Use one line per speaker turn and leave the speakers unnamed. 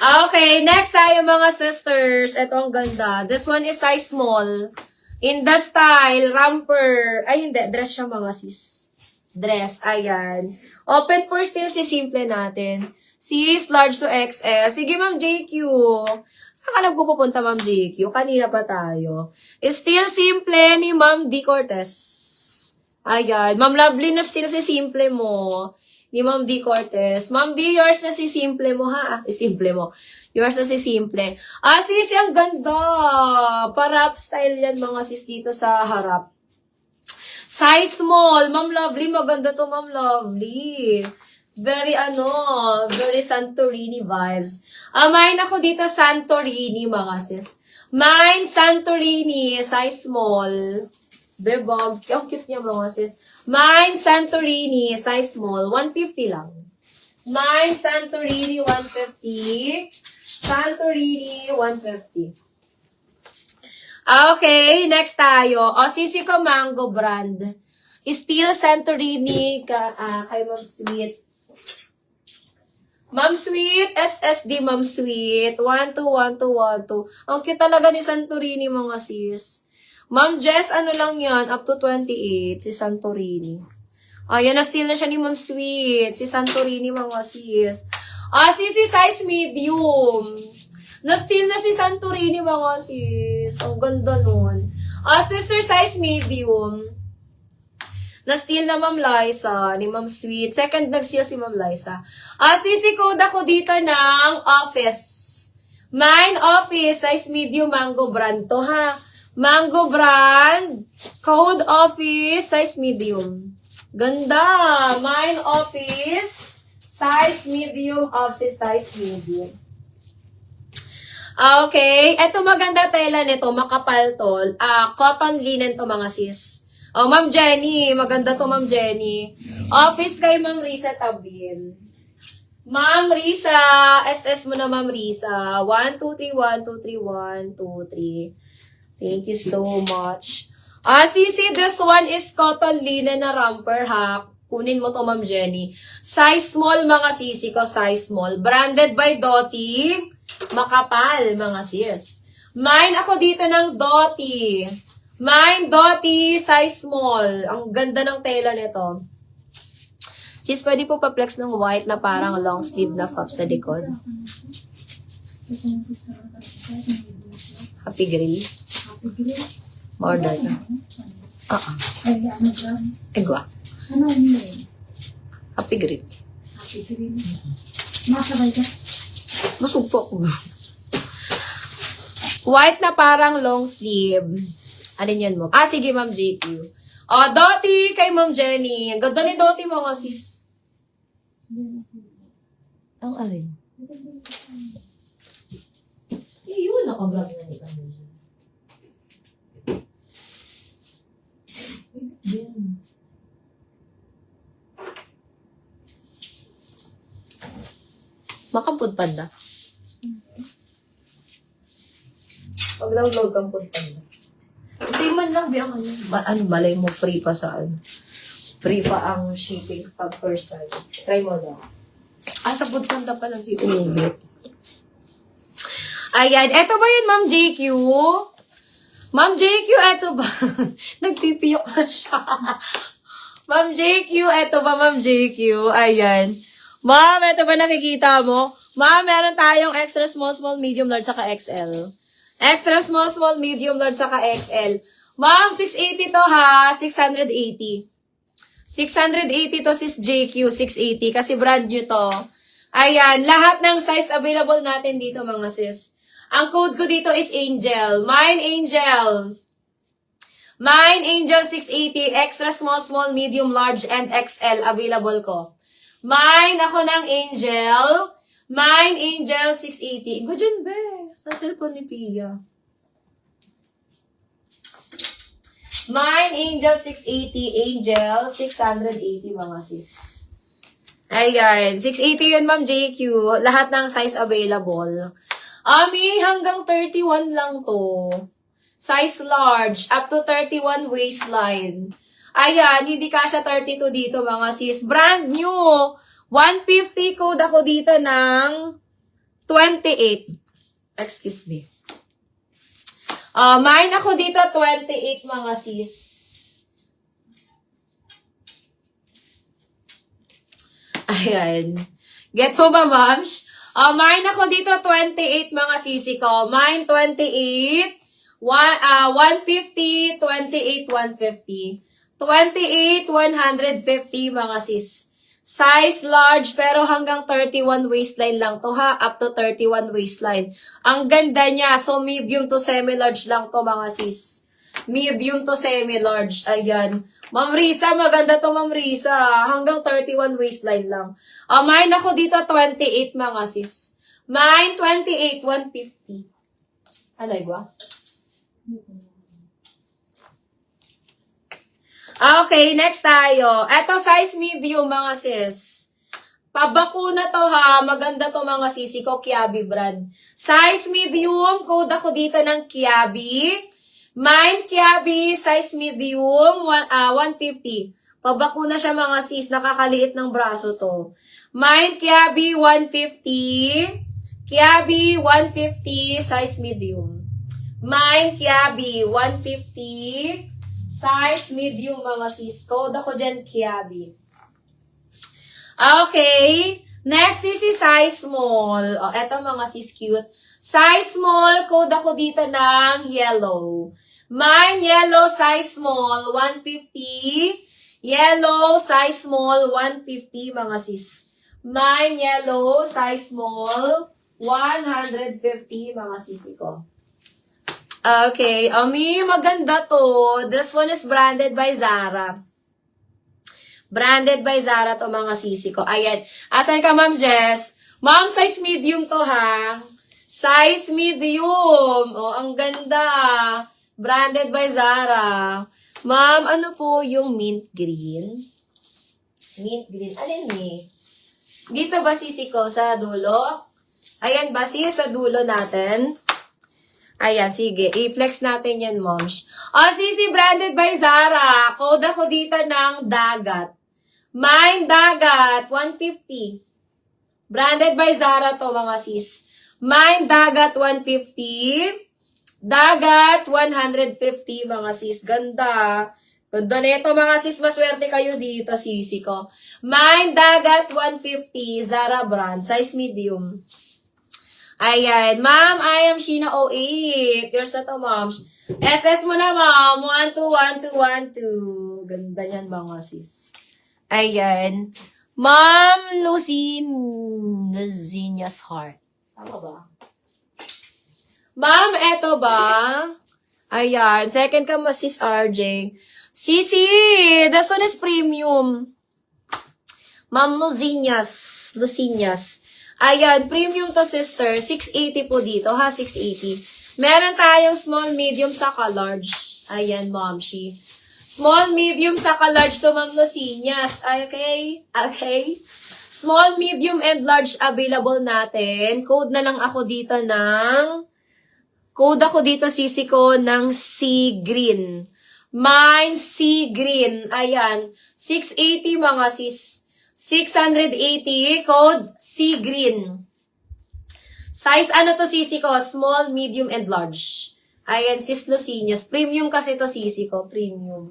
Okay, next tayo mga sisters. Ito ang ganda. This one is size small. In the style, romper. Ay, hindi. Dress siya mga sis. Dress. Ayan. Open for still si simple natin. Sis, large to XL. Sige, Ma'am JQ. Saan ka nagpupunta, Ma'am JQ? Kanina pa tayo. Still simple ni Ma'am D. Cortez. Ayan. Ma'am Lovely na still si simple mo. Ni Ma'am D. Cortez. Ma'am D, yours na si simple mo, ha? Simple mo. Yours na si simple. Sis, ang ganda. Parap style yan, mga sis, dito sa harap. Size small. Ma'am Lovely, maganda to, Ma'am Lovely. Very, very Santorini vibes. Mine ako dito, Santorini, mga sis. Mine, Santorini, size small. Diba? Ang cute niya, mga sis. Mine, Santorini, size small. 150 lang. Mine, Santorini, 150. Santorini, 150. Okay, next tayo. Sisi ko Mango brand. Still Santorini kay Ma'am Sweet. Ma'am Sweet, SSD Ma'am Sweet. 121212. Ang cute talaga ni Santorini, mga sis. Ma'am Jess, ano lang yan? Up to 28, si Santorini. Ayan, na-steal na siya ni Ma'am Sweet. Si Santorini, mga sis. Sisi size medium. Na-steal na si Santorini, mga sis. Ang ganda nun. Sister size medium. Na-steal na Ma'am Liza ni Ma'am Sweet. Second nag-steal si Ma'am Liza. Sisi code ako dito ng office. Mine office, size medium, Mango brand to, ha? Mango brand, code office, size medium. Ganda! Mine office, size medium, office size medium. Okay, eto maganda tela nito, makapal to. Cotton linen to, mga sis. Ma'am Jenny, maganda to, Ma'am Jenny. Office kay Ma'am Risa Tabin. Ma'am Risa, SS mo na, Ma'am Risa. 1, 2, 3, 1, 2, 3, 1, 2, 3. Thank you so much. Sisi, this one is cotton linen na romper, ha? Kunin mo to, Ma'am Jenny. Size small, mga sisi ko, size small. Branded by Doty. Makapal, mga sis. Mine ako dito ng Doty. Mine, Doty, size small. Ang ganda ng tela nito. Sis, pwede po pa-flex ng white na parang long sleeve na fab sa likod. Happy Grill. Order na. Egwa.
Ano yun?
Happy Grill.
Happy Grill. Masabay ka?
Masugpo ako. White na parang long sleeve. Alin yan mo? Sige, Ma'am JQ. Doty kay Ma'am Jenny. Ang ganda ni Doty, mga sis. Ang arin. Yun, nakagrab na ni Kamo. Makampod panda. Pag-download kang panda. Kasi man lang, biyang malay mo, free pa saan. Free pa ang shipping pag first time. Try mo daw. Sa panda pa lang si Ulit. Ayan, eto ba yun, Ma'am JQ? Ma'am JQ, eto ba? Nagpipiyok na siya. Ma'am JQ, eto ba, Ma'am JQ? Ayan. Ma'am, eto ba nakikita mo? Ma'am, meron tayong extra small, medium, large, saka XL. Extra small, medium, large, saka XL. Ma'am, 680 to, ha? 680. 680 to, sis JQ, 680. Kasi brand new to. Ayan, lahat ng size available natin dito, mga sis. Ang code ko dito is Angel. Mine Angel. Mine Angel 680. Extra small, medium, large, and XL available ko. Mine ako ng Angel. Mine Angel 680. Good dyan, be. Sa cellphone ni Pia. Mine Angel 680. Angel 680, mga sis. Ayan. 680 yun, Ma'am JQ. Lahat ng size available. Hanggang 31 lang to. Size large. Up to 31 waistline. Ayan, hindi kasha 32 dito, mga sis. Brand new. 150 code ako dito ng 28. Excuse me. Mine ako dito, 28 mga sis. Ayan. Get mo ba, moms? Mine ako dito, 28 mga sisi ko. Mine, 28. 150, 28, 150. 28, 150 mga sis. Size large, pero hanggang 31 waistline lang to ha. Up to 31 waistline. Ang ganda niya. So, medium to semi-large lang to mga sis. Medium to semi-large. Ayan. Ma'am Risa, maganda to Ma'am Risa. Hanggang 31 waistline lang. Mine ako dito, 28 mga sis. Mine, 28, 150. Alay ba? Okay, next tayo. Eto, size medium, mga sis. Pabakuna to ha. Maganda to mga sisi ko, Kiabi brand. Size medium, code ako dito ng Kiabi. Mine, Kiabi, size medium, 150. Pabakuna siya mga sis, nakakaliit ng braso to. Mine, Kiabi, 150. Kiabi, 150, size medium. Mine, Kiabi, 150. Size medium mga sis. Code ako dyan, Kiabi. Okay. Next is si size small. Eto mga sis cute. Size small, code ako dito ng yellow. Mine, yellow, size small, 150. Yellow, size small, 150 mga sis. Mine, yellow, size small, 150 mga sisi ko. Okay, Ami, maganda to. This one is branded by Zara. Branded by Zara to mga sisi ko. Ayan. Asan ka, Ma'am Jess? Ma'am, size medium to ha. Size medium. Ang ganda. Branded by Zara. Ma'am, ano po yung mint green? Mint green. Alin ni? Dito ba sisi ko sa dulo? Ayan ba sa dulo natin? Ayan, sige. I-flex natin yan, moms. Sisi, branded by Zara. Code ako dito ng dagat. Mine, dagat, 150. Branded by Zara to, mga sis. Mine, dagat, 150. Dagat, 150, mga sis. Ganda. Ganda nito, mga sis. Maswerte kayo dito, sisi ko. Mine, dagat, 150. Zara brand. Size medium. Ayan. Ma'am, I am Sheena 08. Yours na to, ma'am. SS mo na, ma'am. 121212. Ganda niyan, mga sis. Ayan. Ma'am, Luzinya's Heart. Tama ba? Ma'am, eto ba? Ayan. Second ka, sis RJ. Sisi, this one is premium. Ma'am, Luzinya's. Ayan, premium to sister. 680 po dito, ha? 680. Meron tayong small, medium, saka large. Ayan, momshi. Small, medium, saka large to, Ma'am Lucinas. Okay? Okay? Small, medium, and large available natin. Code na lang ako dito ng... Code ako dito, sisi ko, ng sea green. Mine, sea green. Ayan. 680, mga sis. 680, code sea green. Size ano to sisi ko? Small, medium, and large. Ayan, sis Lucinas. Premium kasi to sisi ko. Premium.